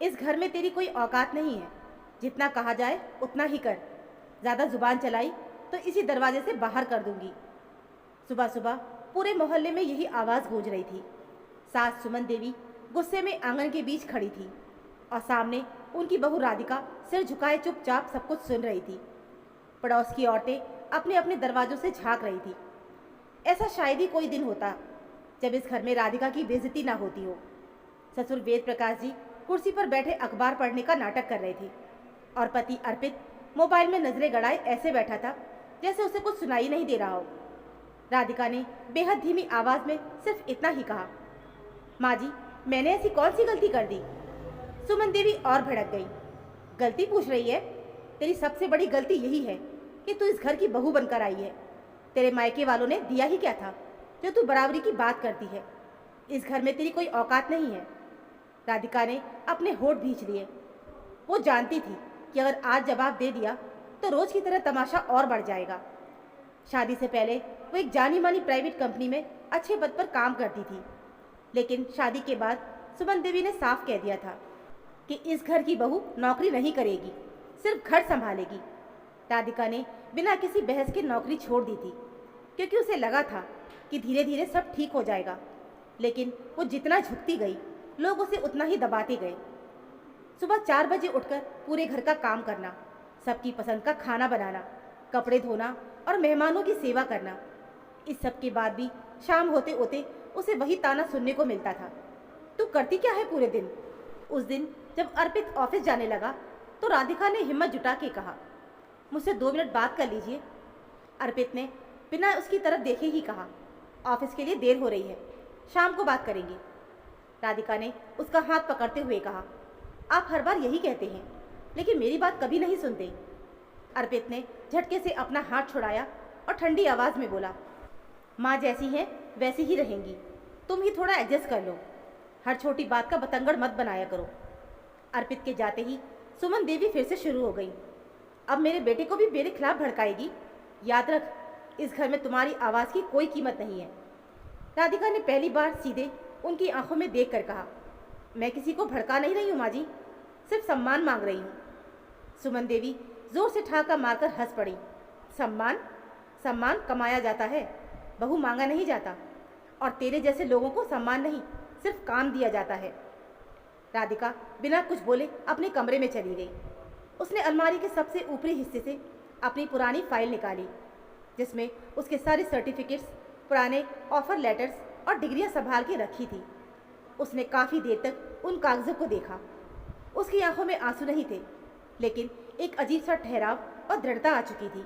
इस घर में तेरी कोई औकात नहीं है। जितना कहा जाए उतना ही कर। ज़्यादा जुबान चलाई तो इसी दरवाजे से बाहर कर दूंगी। सुबह सुबह पूरे मोहल्ले में यही आवाज़ गूंज रही थी। सास सुमन देवी गुस्से में आंगन के बीच खड़ी थी और सामने उनकी बहू राधिका सिर झुकाए चुपचाप सब कुछ सुन रही थी। पड़ोस की औरतें अपने अपने दरवाजों से झांक रही थी। ऐसा शायद ही कोई दिन होता जब इस घर में राधिका की बेइज्जती ना होती हो। ससुर वेद प्रकाश जी कुर्सी पर बैठे अखबार पढ़ने का नाटक कर रहे थे और पति अर्पित मोबाइल में नजरें गड़ाए ऐसे बैठा था जैसे उसे कुछ सुनाई नहीं दे रहा हो। राधिका ने बेहद धीमी आवाज में सिर्फ इतना ही कहा, माँ जी, मैंने ऐसी कौन सी गलती कर दी? सुमन देवी और भड़क गई। गलती पूछ रही है? तेरी सबसे बड़ी गलती यही है कि तू इस घर की बहू बनकर आई है। तेरे मायके वालों ने दिया ही क्या था जो तू बराबरी की बात करती है? इस घर में तेरी कोई औकात नहीं है। राधिका ने अपने होठ भींच लिए। वो जानती थी कि अगर आज जवाब दे दिया तो रोज की तरह तमाशा और बढ़ जाएगा। शादी से पहले वो एक जानी मानी प्राइवेट कंपनी में अच्छे पद पर काम करती थी, लेकिन शादी के बाद सुमन देवी ने साफ कह दिया था कि इस घर की बहू नौकरी नहीं करेगी, सिर्फ घर संभालेगी। राधिका ने बिना किसी बहस के नौकरी छोड़ दी थी क्योंकि उसे लगा था कि धीरे धीरे सब ठीक हो जाएगा, लेकिन वो जितना झुकती गई लोग उसे उतना ही दबाते गए। सुबह 4 बजे उठकर पूरे घर का काम करना, सबकी पसंद का खाना बनाना, कपड़े धोना और मेहमानों की सेवा करना। इस सब के बाद भी शाम होते होते उसे वही ताना सुनने को मिलता था, तू करती क्या है पूरे दिन? उस दिन जब अर्पित ऑफिस जाने लगा तो राधिका ने हिम्मत जुटा के कहा, मुझसे 2 मिनट बात कर लीजिए। अर्पित ने बिना उसकी तरफ देखे ही कहा, ऑफिस के लिए देर हो रही है, शाम को बात करेंगे। राधिका ने उसका हाथ पकड़ते हुए कहा, आप हर बार यही कहते हैं लेकिन मेरी बात कभी नहीं सुनते। अर्पित ने झटके से अपना हाथ छुड़ाया और ठंडी आवाज़ में बोला, माँ जैसी हैं वैसी ही रहेंगी, तुम ही थोड़ा एडजस्ट कर लो। हर छोटी बात का बतंगड़ मत बनाया करो। अर्पित के जाते ही सुमन देवी फिर से शुरू हो गई, अब मेरे बेटे को भी मेरे खिलाफ भड़काएगी? याद रख, इस घर में तुम्हारी आवाज़ की कोई कीमत नहीं है। राधिका ने पहली बार सीधे उनकी आंखों में देख कर कहा, मैं किसी को भड़का नहीं रही हूँ माँ जी, सिर्फ सम्मान मांग रही हूँ। सुमन देवी जोर से ठाका मारकर हंस पड़ी। सम्मान? सम्मान कमाया जाता है, बहू मांगा नहीं जाता। और तेरे जैसे लोगों को सम्मान नहीं, सिर्फ काम दिया जाता है। राधिका बिना कुछ बोले अपने कमरे में चली गई। उसने अलमारी के सबसे ऊपरी हिस्से से अपनी पुरानी फाइल निकाली जिसमें उसके सारे सर्टिफिकेट्स, पुराने ऑफर लेटर्स और डिग्रियां संभाल के रखी थी। उसने काफ़ी देर तक उन कागज़ों को देखा। उसकी आंखों में आंसू नहीं थे, लेकिन एक अजीब सा ठहराव और दृढ़ता आ चुकी थी।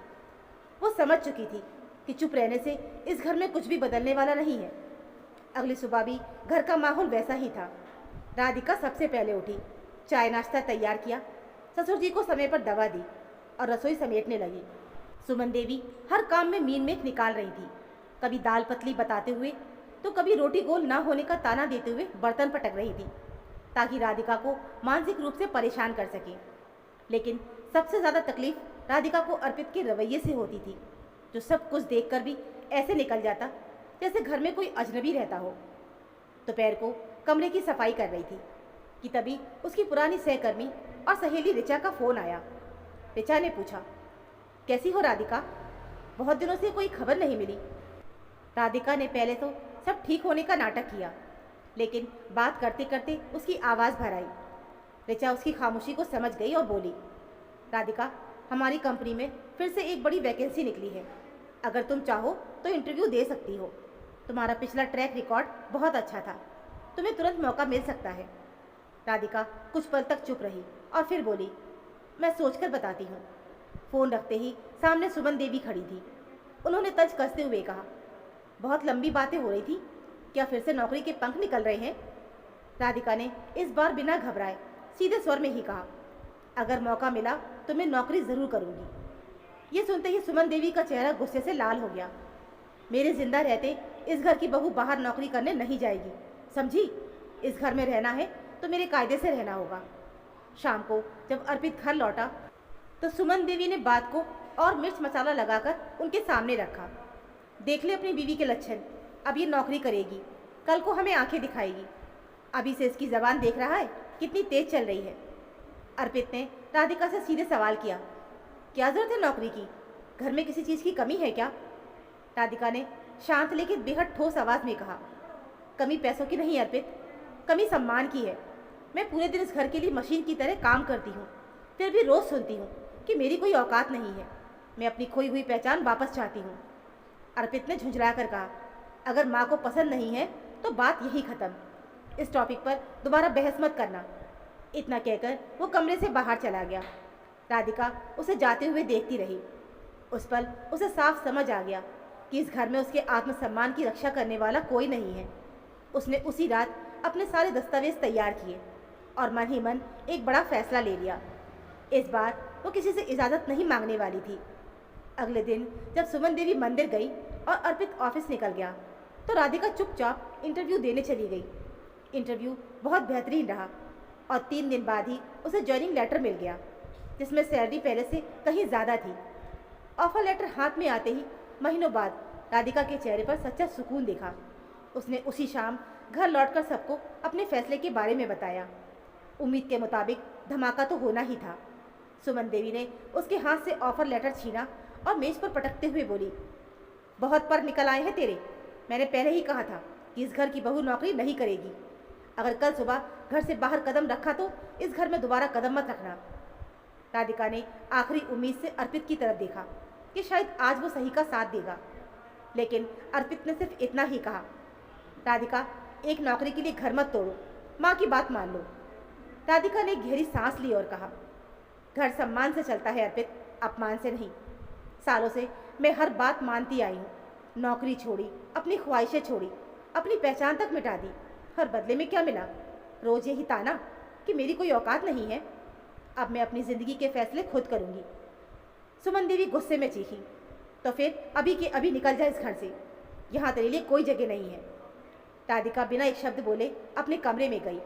वो समझ चुकी थी कि चुप रहने से इस घर में कुछ भी बदलने वाला नहीं है। अगली सुबह भी घर का माहौल वैसा ही था। राधिका सबसे पहले उठी, चाय नाश्ता तैयार किया, ससुर जी को समय पर दवा दी और रसोई समेटने लगी। सुमन देवी हर काम में मीन मेख निकाल रही थी, कभी दाल पतली बताते हुए तो कभी रोटी गोल ना होने का ताना देते हुए बर्तन पटक रही थी ताकि राधिका को मानसिक रूप से परेशान कर सके। लेकिन सबसे ज़्यादा तकलीफ राधिका को अर्पित के रवैये से होती थी, जो सब कुछ देखकर भी ऐसे निकल जाता जैसे घर में कोई अजनबी रहता हो। दोपहर को कमरे की सफाई कर रही थी कि तभी उसकी पुरानी सहकर्मी और सहेली ऋचा का फ़ोन आया। ऋचा ने पूछा, कैसी हो राधिका? बहुत दिनों से कोई खबर नहीं मिली। राधिका ने पहले तो सब ठीक होने का नाटक किया, लेकिन बात करते करते उसकी आवाज़ भर आई। ऋचा उसकी खामोशी को समझ गई और बोली, राधिका, हमारी कंपनी में फिर से एक बड़ी वैकेंसी निकली है। अगर तुम चाहो तो इंटरव्यू दे सकती हो। तुम्हारा पिछला ट्रैक रिकॉर्ड बहुत अच्छा था, तुम्हें तुरंत मौका मिल सकता है। राधिका कुछ पल तक चुप रही और फिर बोली, मैं सोचकर बताती हूँ। फ़ोन रखते ही सामने सुमन देवी खड़ी थी। उन्होंने तंज कसते हुए कहा, बहुत लंबी बातें हो रही थी, क्या फिर से नौकरी के पंख निकल रहे हैं? राधिका ने इस बार बिना घबराए सीधे स्वर में ही कहा, अगर मौका मिला तो मैं नौकरी ज़रूर करूँगी। ये सुनते ही सुमन देवी का चेहरा गुस्से से लाल हो गया। मेरे जिंदा रहते इस घर की बहू बाहर नौकरी करने नहीं जाएगी, समझी? इस घर में रहना है तो मेरे कायदे से रहना होगा। शाम को जब अर्पित घर लौटा तो सुमन देवी ने बात को और मिर्च मसाला लगाकर उनके सामने रखा। देख ले अपनी बीवी के लक्षण, अब ये नौकरी करेगी, कल को हमें आंखें दिखाएगी। अभी से इसकी ज़बान देख रहा है, कितनी तेज चल रही है। अर्पित ने राधिका से सीधे सवाल किया, क्या जरूरत है नौकरी की? घर में किसी चीज़ की कमी है क्या? राधिका ने शांत लेकिन बेहद ठोस आवाज़ में कहा, कमी पैसों की नहीं अर्पित, कमी सम्मान की है। मैं पूरे दिन इस घर के लिए मशीन की तरह काम करती हूँ, फिर भी रोज़ सुनती हूँ कि मेरी कोई औकात नहीं है। मैं अपनी खोई हुई पहचान वापस चाहती हूँ। अर्पित ने झुंझला कर कहा, अगर माँ को पसंद नहीं है तो बात यही ख़त्म। इस टॉपिक पर दोबारा बहस मत करना। इतना कहकर वो कमरे से बाहर चला गया। राधिका उसे जाते हुए देखती रही। उस पल उसे साफ समझ आ गया कि इस घर में उसके आत्मसम्मान की रक्षा करने वाला कोई नहीं है। उसने उसी रात अपने सारे दस्तावेज तैयार किए और मन ही मन एक बड़ा फैसला ले लिया। इस बार वो किसी से इजाज़त नहीं मांगने वाली थी। अगले दिन जब सुमन देवी मंदिर गई और अर्पित ऑफिस निकल गया तो राधिका चुपचाप इंटरव्यू देने चली गई। इंटरव्यू बहुत बेहतरीन रहा और 3 दिन बाद ही उसे ज्वाइनिंग लेटर मिल गया, जिसमें सैलरी पहले से कहीं ज़्यादा थी। ऑफर लेटर हाथ में आते ही महीनों बाद राधिका के चेहरे पर सच्चा सुकून देखा। उसने उसी शाम घर लौटकर सबको अपने फैसले के बारे में बताया। उम्मीद के मुताबिक धमाका तो होना ही था। सुमन देवी ने उसके हाथ से ऑफर लेटर छीना और मेज पर पटकते हुए बोली, बहुत पर निकल आए हैं तेरे। मैंने पहले ही कहा था कि इस घर की बहू नौकरी नहीं करेगी। अगर कल सुबह घर से बाहर कदम रखा तो इस घर में दोबारा कदम मत रखना। राधिका ने आखिरी उम्मीद से अर्पित की तरफ देखा कि शायद आज वो सही का साथ देगा, लेकिन अर्पित ने सिर्फ इतना ही कहा, राधिका, एक नौकरी के लिए घर मत तोड़ो, माँ की बात मान लो। राधिका ने गहरी सांस ली और कहा, घर सम्मान से चलता है अर्पित, अपमान से नहीं। सालों से मैं हर बात मानती आई हूँ। नौकरी छोड़ी, अपनी ख्वाहिशें छोड़ी, अपनी पहचान तक मिटा दी, हर बदले में क्या मिला? रोज यही ताना कि मेरी कोई औकात नहीं है। अब मैं अपनी ज़िंदगी के फैसले खुद करूँगी। सुमन देवी गुस्से में चीखी, तो फिर अभी के अभी निकल जाए इस घर से, यहाँ तेरे लिए कोई जगह नहीं है। राधिका बिना एक शब्द बोले अपने कमरे में गई।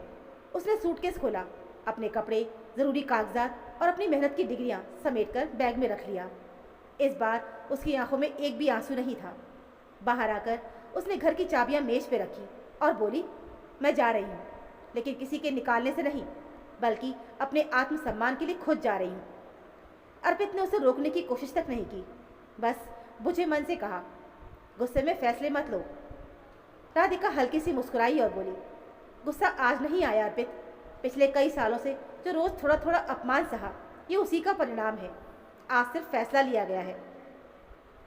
उसने सूटकेस खोला, अपने कपड़े, ज़रूरी कागजात और अपनी मेहनत की डिग्रियाँ समेटकर बैग में रख लिया। इस बार उसकी आंखों में एक भी आंसू नहीं था। बाहर आकर उसने घर की चाबियां मेज पे रखी और बोली, मैं जा रही हूँ, लेकिन किसी के निकालने से नहीं, बल्कि अपने आत्मसम्मान के लिए खुद जा रही हूँ। अर्पित ने उसे रोकने की कोशिश तक नहीं की, बस बुझे मन से कहा, गुस्से में फैसले मत लो। राधिका हल्की सी मुस्कुराई और बोली, गुस्सा आज नहीं आया अर्पित, पिछले कई सालों से जो रोज़ थोड़ा थोड़ा अपमान सहा, ये उसी का परिणाम है। आज सिर्फ फैसला लिया गया है।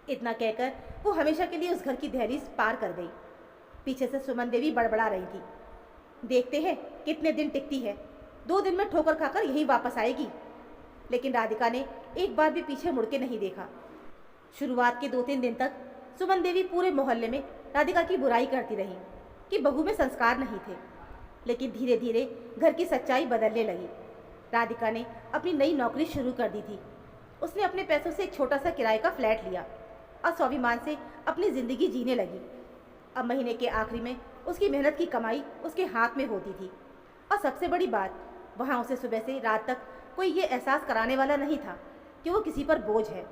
इतना कहकर वो हमेशा के लिए उस घर की दहलीज पार कर गई। पीछे से सुमन देवी बड़बड़ा रही थी, देखते हैं कितने दिन टिकती है, 2 दिन में ठोकर खाकर यहीं वापस आएगी। लेकिन राधिका ने एक बार भी पीछे मुड़ के नहीं देखा। शुरुआत के 2-3 दिन तक सुमन देवी पूरे मोहल्ले में राधिका की बुराई करती रही कि बहू में संस्कार नहीं थे, लेकिन धीरे धीरे घर की सच्चाई बदलने लगी। राधिका ने अपनी नई नौकरी शुरू कर दी थी। उसने अपने पैसों से एक छोटा सा किराए का फ्लैट लिया और स्वाभिमान से अपनी ज़िंदगी जीने लगी। अब महीने के आखिरी में उसकी मेहनत की कमाई उसके हाथ में होती थी और सबसे बड़ी बात, वहाँ उसे सुबह से रात तक कोई ये एहसास कराने वाला नहीं था कि वो किसी पर बोझ है।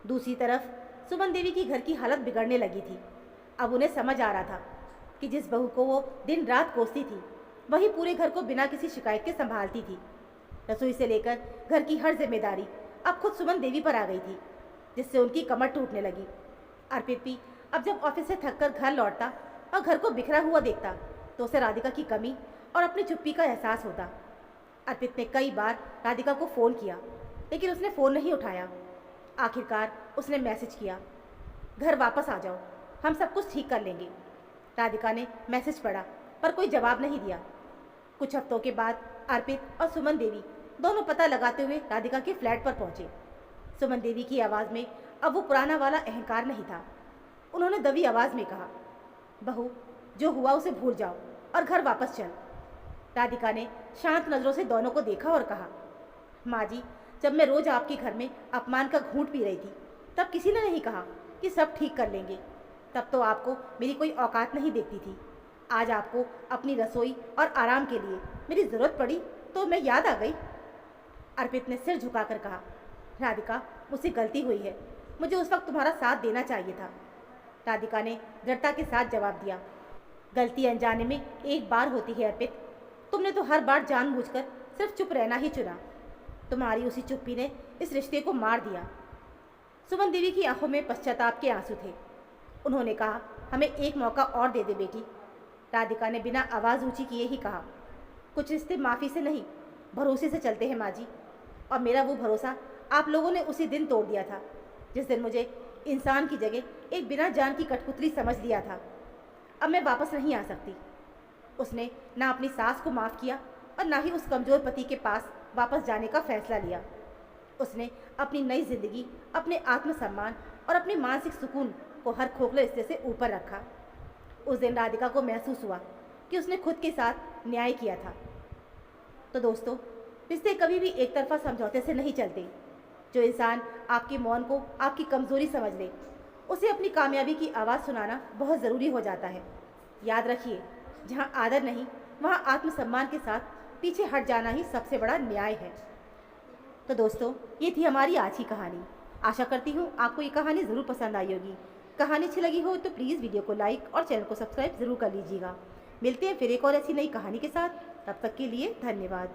दूसरी तरफ सुमन देवी की घर की हालत बिगड़ने लगी थी। अब उन्हें समझ आ रहा था कि जिस बहू को वो दिन रात कोसती थी, वही पूरे घर को बिना किसी शिकायत के संभालती थी। रसोई से लेकर घर की हर जिम्मेदारी अब खुद सुमन देवी पर आ गई थी, जिससे उनकी कमर टूटने लगी। अर्पित भी अब जब ऑफिस से थककर घर लौटता और घर को बिखरा हुआ देखता तो उसे राधिका की कमी और अपनी चुप्पी का एहसास होता। अर्पित ने कई बार राधिका को फ़ोन किया, लेकिन उसने फ़ोन नहीं उठाया। आखिरकार उसने मैसेज किया, घर वापस आ जाओ, हम सब कुछ ठीक कर लेंगे। राधिका ने मैसेज पढ़ा पर कोई जवाब नहीं दिया। कुछ हफ्तों के बाद अर्पित और सुमन देवी दोनों पता लगाते हुए राधिका के फ्लैट पर पहुंचे। सुमन देवी की आवाज़ में अब वो पुराना वाला अहंकार नहीं था। उन्होंने दबी आवाज़ में कहा, बहू, जो हुआ उसे भूल जाओ और घर वापस चल। राधिका ने शांत नज़रों से दोनों को देखा और कहा, माँ जी, जब मैं रोज़ आपके घर में अपमान का घूंट पी रही थी तब किसी ने नहीं कहा कि सब ठीक कर लेंगे। तब तो आपको मेरी कोई औकात नहीं देखती थी। आज आपको अपनी रसोई और आराम के लिए मेरी ज़रूरत पड़ी तो मैं याद आ गई। अर्पित ने सिर झुकाकर कहा, राधिका, मुझसे गलती हुई है, मुझे उस वक्त तुम्हारा साथ देना चाहिए था। राधिका ने दृढ़ता के साथ जवाब दिया, गलती अनजाने में एक बार होती है अर्पित, तुमने तो हर बार जानबूझकर सिर्फ चुप रहना ही चुना। तुम्हारी उसी चुप्पी ने इस रिश्ते को मार दिया। सुमन देवी की आंखों में पश्चाताप के आंसू थे। उन्होंने कहा, हमें एक मौका और दे दे बेटी। राधिका ने बिना आवाज़ ऊंची किए ही कहा, कुछ रिश्ते माफ़ी से नहीं, भरोसे से चलते हैं माँ जी। और मेरा वो भरोसा आप लोगों ने उसी दिन तोड़ दिया था जिस दिन मुझे इंसान की जगह एक बिना जान की कठपुतली समझ लिया था। अब मैं वापस नहीं आ सकती। उसने ना अपनी सास को माफ़ किया और ना ही उस कमज़ोर पति के पास वापस जाने का फैसला लिया। उसने अपनी नई जिंदगी, अपने आत्मसम्मान और अपने मानसिक सुकून को हर खोखले रिश्ते से ऊपर रखा। उस दिन राधिका को महसूस हुआ कि उसने खुद के साथ न्याय किया था। तो दोस्तों, रिश्ते कभी भी एक तरफा समझौते से नहीं चलते। जो इंसान आपके मौन को आपकी कमज़ोरी समझ ले, उसे अपनी कामयाबी की आवाज़ सुनाना बहुत ज़रूरी हो जाता है। याद रखिए, जहाँ आदर नहीं वहाँ आत्मसम्मान के साथ पीछे हट जाना ही सबसे बड़ा न्याय है। तो दोस्तों, ये थी हमारी आज की कहानी। आशा करती हूँ आपको ये कहानी ज़रूर पसंद आई होगी। कहानी अच्छी लगी हो तो प्लीज़ वीडियो को लाइक और चैनल को सब्सक्राइब ज़रूर कर लीजिएगा। मिलते हैं फिर एक और ऐसी नई कहानी के साथ। तब तक के लिए धन्यवाद।